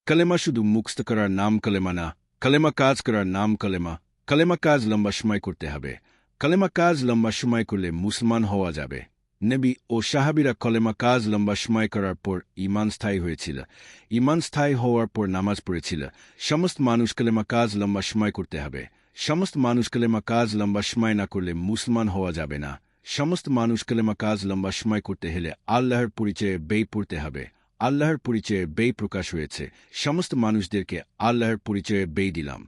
কালেমা শুধু মুখস্থ করার নাম কালেমা না, কালেমা কাজ করার নাম কালেমা। কালেমা কাজ লম্বা সময় করতে হবে। কালেমা কাজ লম্বা সময় করলে মুসলমান হওয়া যাবে। নবী ও সাহাবীরা কলেমা কাজ লম্বা সময় করার পর ঈমান স্থায়ী হয়েছিল। ঈমান স্থায়ী হওয়ার পর নামাজ পড়েছিল। সমস্ত মানুষ কালেমা কাজ লম্বা সময় করতে হবে। সমস্ত মানুষ কালেমা কাজ লম্বা সময় না করলে মুসলমান হওয়া যাবে না। সমস্ত মানুষ কালেমা কাজ লম্বা সময় করতে হলে আল্লাহর পরিচয়ে বেই পড়তে হবে। আল্লাহর পরিচয়ে বেই প্রকাশ হয়েছে। সমস্ত মানুষদেরকে আল্লাহর পরিচয়ে বেই দিলাম।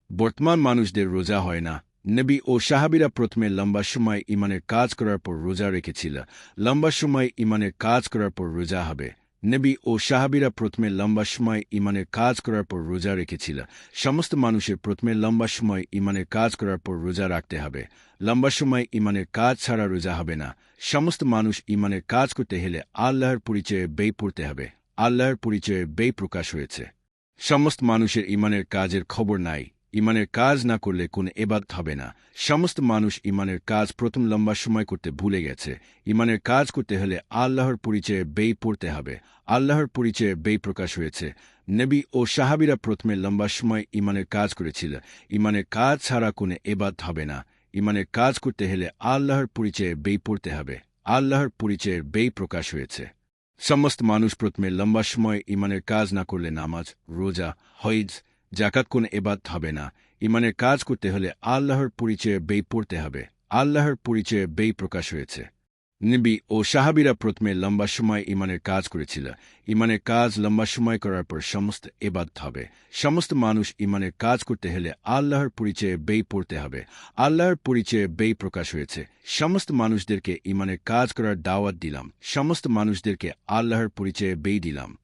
বর্তমান মানুষদের রোজা হয় না। নবী ও সাহাবীরা প্রথমে লম্বা সময় ঈমানের কাজ করার পর রোজা রেখেছিল। লম্বা সময় ঈমানের কাজ করার পর রোজা হবে। নবী ও সাহাবীরা প্রথমে লম্বা সময় ঈমানের কাজ করার পর রোজা রেখেছিল। সমস্ত মানুষের প্রথমে লম্বা সময় ঈমানের কাজ করার পর রোজা রাখতে হবে। লম্বা সময় ঈমানের কাজ ছাড়া রোজা হবে না। সমস্ত মানুষ ঈমানের কাজ করতে হলে আল্লাহর পরিচয়ে বেই পড়তে হবে। আল্লাহর পরিচয়ে বেই প্রকাশ হয়েছে। সমস্ত মানুষের ঈমানের কাজের খবর নাই। ঈমানের কাজ না করলে কোন ইবাদত হবে না। সমস্ত মানুষ ঈমানের কাজ প্রথম লম্বা সময় করতে ভুলে গেছে। ঈমানের কাজ করতে হলে আল্লাহর পরিচয়ে বেই পড়তে হবে। আল্লাহর পরিচয়ে বেই প্রকাশ হয়েছে। নবী ও সাহাবীরা প্রথমে লম্বা সময় ঈমানের কাজ করেছিল। ঈমানের কাজ ছাড়া কোনো ইবাদত হবে না। ঈমানের কাজ করতে হলে আল্লাহর পরিচয়ে বেই পড়তে হবে। আল্লাহর পরিচয়ের বেই প্রকাশ হয়েছে। সমস্ত মানুষ প্রথমে লম্বা সময় ঈমানের কাজ না করলে নামাজ, রোজা, হজ, জাকাত কোন ইবাদত হবে না। ঈমানের কাজ করতে হলে আল্লাহর পরিচয়ে বেই পড়তে হবে। আল্লাহর পরিচয়ে বেই প্রকাশ হয়েছে। নবী ও সাহাবীরা প্রথমে লম্বা সময় ঈমানের কাজ করেছিল। ঈমানের কাজ লম্বা সময় করার পর সমস্ত ইবাদত হবে। সমস্ত মানুষ ঈমানের কাজ করতে হলে আল্লাহর পরিচয়ে বেই পড়তে হবে। আল্লাহর পরিচয়ে বেই প্রকাশ হয়েছে। সমস্ত মানুষদেরকে ঈমানের কাজ করার দাওয়াত দিলাম। সমস্ত মানুষদেরকে আল্লাহর পরিচয়ে বেই দিলাম।